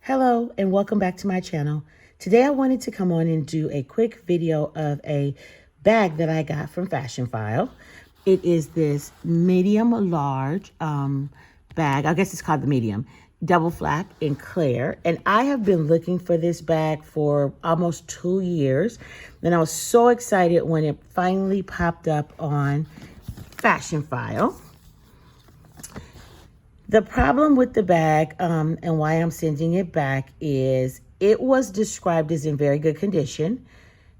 Hello and welcome back to my channel. Today I wanted to come on and do a quick video of a bag that I got from Fashionphile. It is this medium large bag. I guess it's called the medium. Double flap in clear. And I have been looking for this bag for almost 2 years. And I was so excited when it finally popped up on Fashionphile. The problem with the bag and why I'm sending it back is it was described as in very good condition.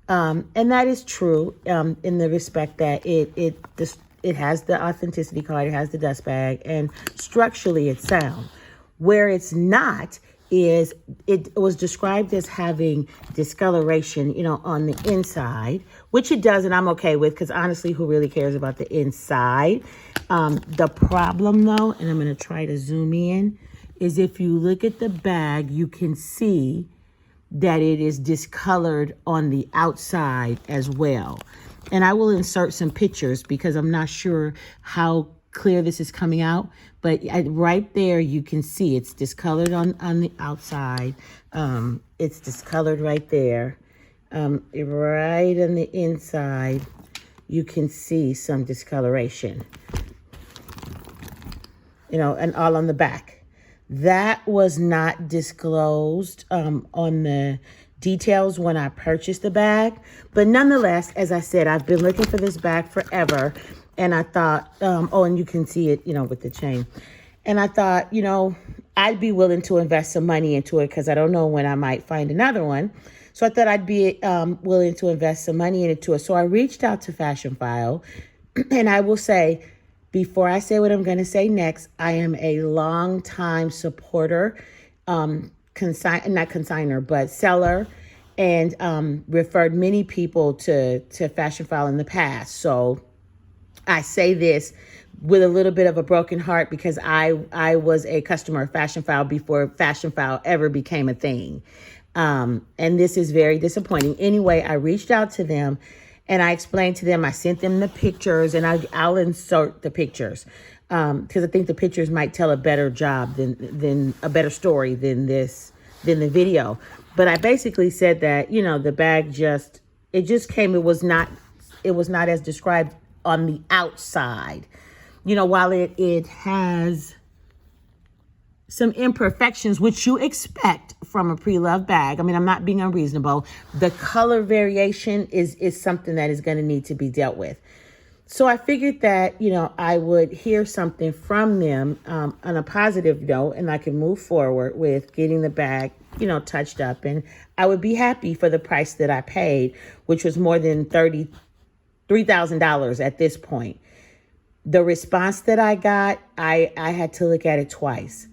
And that is true in the respect that it has the authenticity card, it has the dust bag, and structurally it's sound. Where it's not is it was described as having discoloration, on the inside, which it does, and I'm okay with, because honestly, who really cares about the inside? The problem though, and I'm going to try to zoom in, is if you look at the bag, you can see that it is discolored on the outside as well. And I will insert some pictures because I'm not sure how clear this is coming out, but right there you can see it's discolored on the outside. It's discolored right there. Right on the inside you can see some discoloration, and all on the back. That was not disclosed on the details when I purchased the bag. But nonetheless, as I said, I've been looking for this bag forever. And I thought, and you can see it, with the chain. And I thought, I'd be willing to invest some money into it because I don't know when I might find another one. So I thought I'd be willing to invest some money into it. So I reached out to Fashionphile. And I will say, before I say what I'm going to say next, I am a long-time supporter, not consigner, but seller, and referred many people to Fashionphile in the past. So I say this with a little bit of a broken heart because I was a customer of Fashionphile before Fashionphile ever became a thing. And this is very disappointing. Anyway, I reached out to them and I explained to them, I sent them the pictures, and I'll insert the pictures because I think the pictures might tell a better job than a better story than the video. But I basically said that, the bag just came, it was not as described on the outside. While it has some imperfections, which you expect from a pre-loved bag. I mean, I'm not being unreasonable. The color variation is something that is going to need to be dealt with. So I figured that, I would hear something from them on a positive note, and I could move forward with getting the bag, touched up. And I would be happy for the price that I paid, which was more than $3,000 at this point. The response that I got, I had to look at it twice.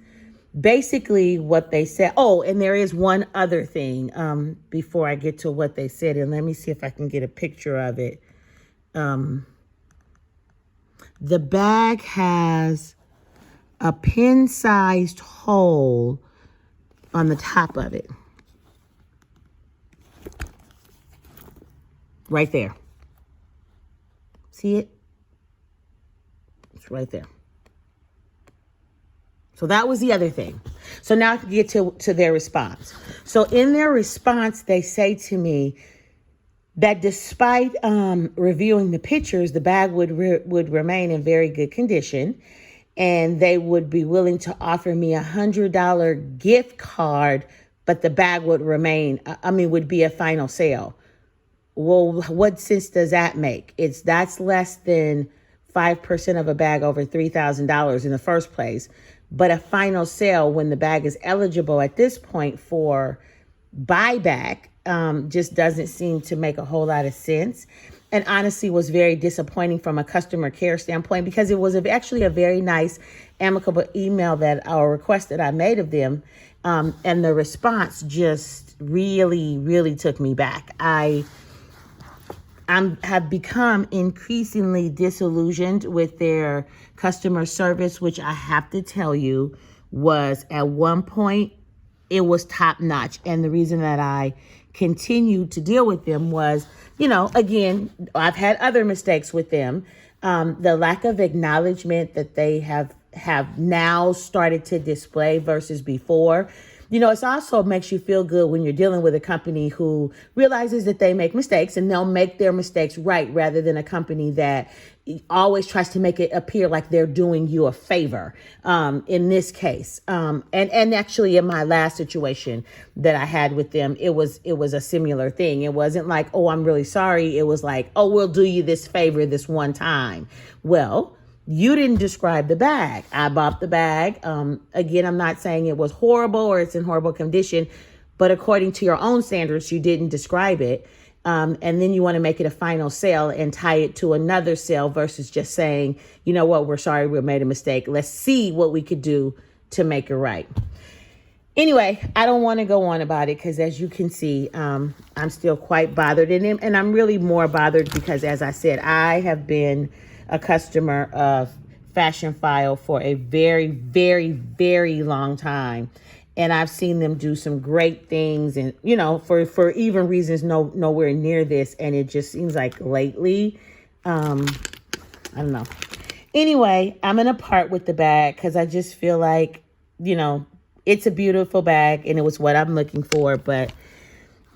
Basically what they said, and there is one other thing before I get to what they said, and let me see if I can get a picture of it. The bag has a pin-sized hole on the top of it. Right there. See it? It's right there. So that was the other thing. So now I can get to their response. So in their response, they say to me that despite reviewing the pictures, the bag would remain in very good condition, and they would be willing to offer me $100 gift card, but the bag would would be a final sale. Well, what sense does that make? That's less than 5% of a bag over $3,000 in the first place. But a final sale when the bag is eligible at this point for buyback just doesn't seem to make a whole lot of sense. And honestly was very disappointing from a customer care standpoint because it was actually a very nice, amicable email or request that I made of them. And the response just really, really took me back. I have become increasingly disillusioned with their customer service, which I have to tell you was at one point, it was top notch. And the reason that I continued to deal with them was, again, I've had other mistakes with them. The lack of acknowledgement that they have now started to display versus before It also makes you feel good when you're dealing with a company who realizes that they make mistakes and they'll make their mistakes right, rather than a company that always tries to make it appear like they're doing you a favor. In this case, and actually in my last situation that I had with them, it was a similar thing. It wasn't like, oh, I'm really sorry. It was like, oh, we'll do you this favor this one time. Well, you didn't describe the bag. I bought the bag. Again, I'm not saying it was horrible or it's in horrible condition, but according to your own standards, you didn't describe it. And then you want to make it a final sale and tie it to another sale versus just saying, you know what, we're sorry, we made a mistake. Let's see what we could do to make it right. Anyway, I don't want to go on about it because, as you can see, I'm still quite bothered. And I'm really more bothered because, as I said, I have been a customer of Fashionphile for a very, very, very long time. And I've seen them do some great things and, for even reasons nowhere near this. And it just seems like lately, I don't know. Anyway, I'm going to part with the bag because I just feel like, it's a beautiful bag and it was what I'm looking for. But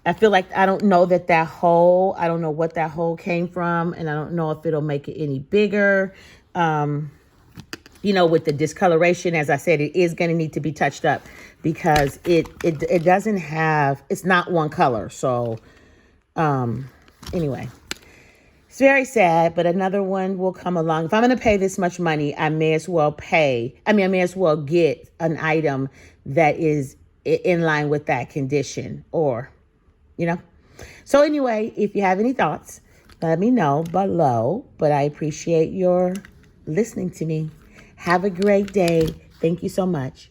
I feel like I don't know that hole, I don't know what that hole came from. And I don't know if it'll make it any bigger. With the discoloration, as I said, it is going to need to be touched up because it doesn't have, it's not one color. So, anyway, it's very sad, but another one will come along. If I'm going to pay this much money, I may as well get an item that is in line with that condition So anyway, if you have any thoughts, let me know below, but I appreciate your listening to me. Have a great day. Thank you so much.